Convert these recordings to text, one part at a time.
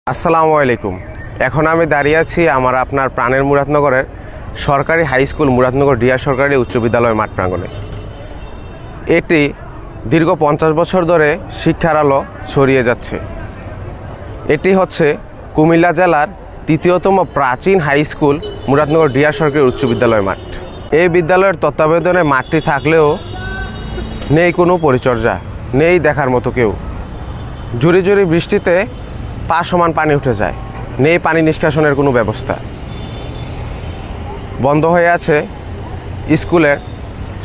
আসসালামু আলাইকুম। এখন আমি দাঁড়িয়ে আছি আমার আপনার প্রাণের মুরাদনগরের সরকারি হাই স্কুল মুরাদনগর ডিআর সরকারি উচ্চ বিদ্যালয় মাঠ প্রাঙ্গণে। এটি দীর্ঘ 50 বছর ধরে শিক্ষার আলো ছড়িয়ে যাচ্ছে। এটি হচ্ছে কুমিল্লা জেলার তৃতীয়তম প্রাচীন হাই স্কুল মুরাদনগর ডিআর সরকারি উচ্চ বিদ্যালয় মাঠ। এই বিদ্যালয়ের তত্ত্বাবধানে মাঠটি থাকলেও নেই কোনো পরিচর্যা, নেই দেখার মতো কেউ। ঝুরি ঝুরি বৃষ্টিতে পা সমান পানি উঠে যায়, নেই পানি নিষ্কাশনের কোনো ব্যবস্থা। বন্ধ হয়ে আছে স্কুলের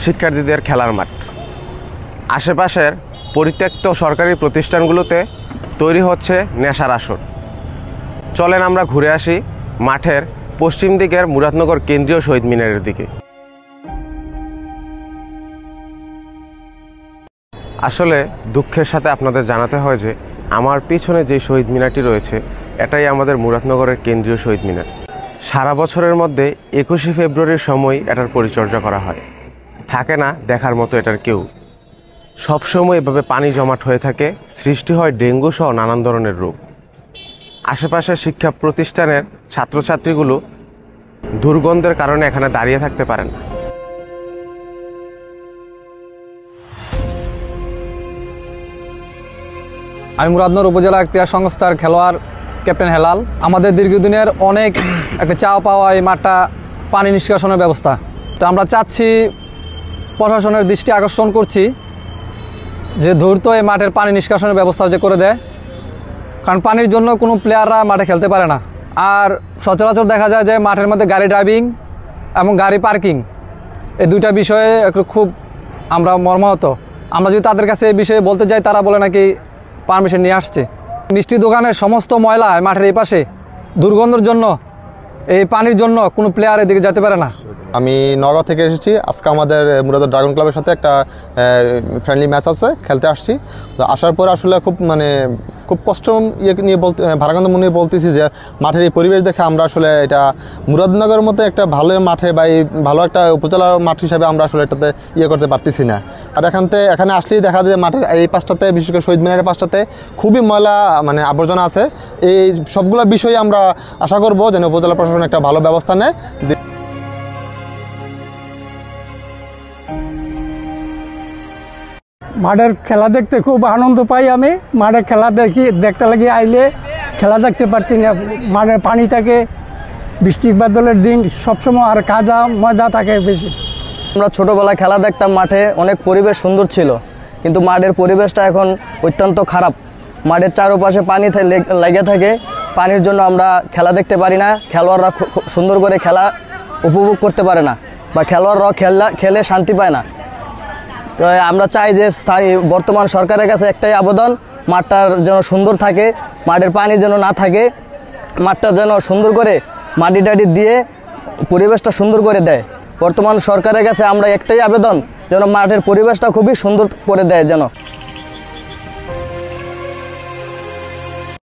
শিক্ষার্থীদের খেলার মাঠ। আশেপাশের পরিত্যক্ত সরকারি প্রতিষ্ঠানগুলোতে তৈরি হচ্ছে নেশার আসর। চলেন আমরা ঘুরে আসি মাঠের পশ্চিম দিকের মুরাদনগর কেন্দ্রীয় শহীদ মিনারের দিকে। আসলে দুঃখের সাথে আপনাদের জানাতে হয় যে আমার পিছনে যে শহীদ মিনারটি রয়েছে এটাই আমাদের মুরাদনগরের কেন্দ্রীয় শহীদ মিনার। সারা বছরের মধ্যে 21শে ফেব্রুয়ারির সময় এটার পরিচর্যা করা হয়, থাকে না দেখার মতো এটার কেউ। সবসময় এভাবে পানি জমাট হয়ে থাকে, সৃষ্টি হয় ডেঙ্গু সহ নানান ধরনের রোগ। আশেপাশের শিক্ষা প্রতিষ্ঠানের ছাত্রছাত্রীগুলো দুর্গন্ধের কারণে এখানে দাঁড়িয়ে থাকতে পারেন না। আমি মুরাদনগর উপজেলা ক্রীড়া সংস্থার খেলোয়াড় ক্যাপ্টেন হেলাল। আমাদের দীর্ঘদিনের অনেক একটা চাওয়া পাওয়া এই মাঠটা পানি নিষ্কাশনের ব্যবস্থা। তো আমরা চাচ্ছি, প্রশাসনের দৃষ্টি আকর্ষণ করছি যে দ্রুত এই মাঠের পানি নিষ্কাশনের ব্যবস্থা যে করে দেয়, কারণ পানির জন্য কোনো প্লেয়াররা মাঠে খেলতে পারে না। আর সচরাচর দেখা যায় যে মাঠের মধ্যে গাড়ি ড্রাইভিং এবং গাড়ি পার্কিং, এই দুইটা বিষয়ে একটু খুব আমরা মর্মাহত। আমরা যদি তাদের কাছে এই বিষয়ে বলতে যাই, তারা বলে নাকি পারমিশন নিয়ে আসছে। মিষ্টি দোকানের সমস্ত ময়লা মাঠের এই পাশে, দুর্গন্ধের জন্য, এই পানির জন্য কোনো প্লেয়ার এদিকে যেতে পারে না। আমি নগাঁও থেকে এসেছি। আজকে আমাদের মুরাদনগর ড্রাগন ক্লাবের সাথে একটা ফ্রেন্ডলি ম্যাচ আছে, খেলতে আসছি। তো আসার পর আসলে খুব কষ্ট নিয়ে ভারাক্রান্ত মনে বলতেছি যে মাঠের এই পরিবেশ দেখে আমরা আসলে এটা মুরাদনগরের মতো একটা ভালো মাঠে বা এই ভালো একটা উপজেলার মাঠ হিসাবে আমরা আসলে এটাতে করতে পারতেছি না। আর এখানে আসলেই দেখা যায় মাঠের এই পাশটাতে, বিশেষ করে শহীদ মিনারের পাশটাতে খুবই ময়লা আবর্জনা আছে। এই সবগুলো বিষয়ে আমরা আশা করব যেন উপজেলা প্রশাসন একটা ভালো ব্যবস্থা নেয়। মাঠের খেলা দেখতে খুব আনন্দ পাই আমি। মাঠে খেলা দেখতে লাগি আইলে খেলা দেখতে পারতি না। মাঠের পানি থাকে, বৃষ্টি বাদলের দিন সবসময়, আর কাদা ময়দা থাকে বেশি। আমরা ছোটোবেলায় খেলা দেখতাম মাঠে, অনেক পরিবেশ সুন্দর ছিল, কিন্তু মাঠের পরিবেশটা এখন অত্যন্ত খারাপ। মাঠের চারপাশে পানি লেগে থাকে, পানির জন্য আমরা খেলা দেখতে পারি না। খেলোয়াড়রা সুন্দর করে খেলা উপভোগ করতে পারে না, বা খেলোয়াড়রাও খেলে শান্তি পায় না। আমরা চাই যে বর্তমান সরকারের কাছে একটাই আবেদন, মাঠটার যেন সুন্দর থাকে, মাঠের পানি যেন না থাকে, মাঠটা যেন সুন্দর করে মাটি টাটি দিয়ে পরিবেশটা সুন্দর করে দেয়। বর্তমান সরকারের কাছে আমরা একটাই আবেদন, যেন মাঠের পরিবেশটা খুবই সুন্দর করে দেয় যেন।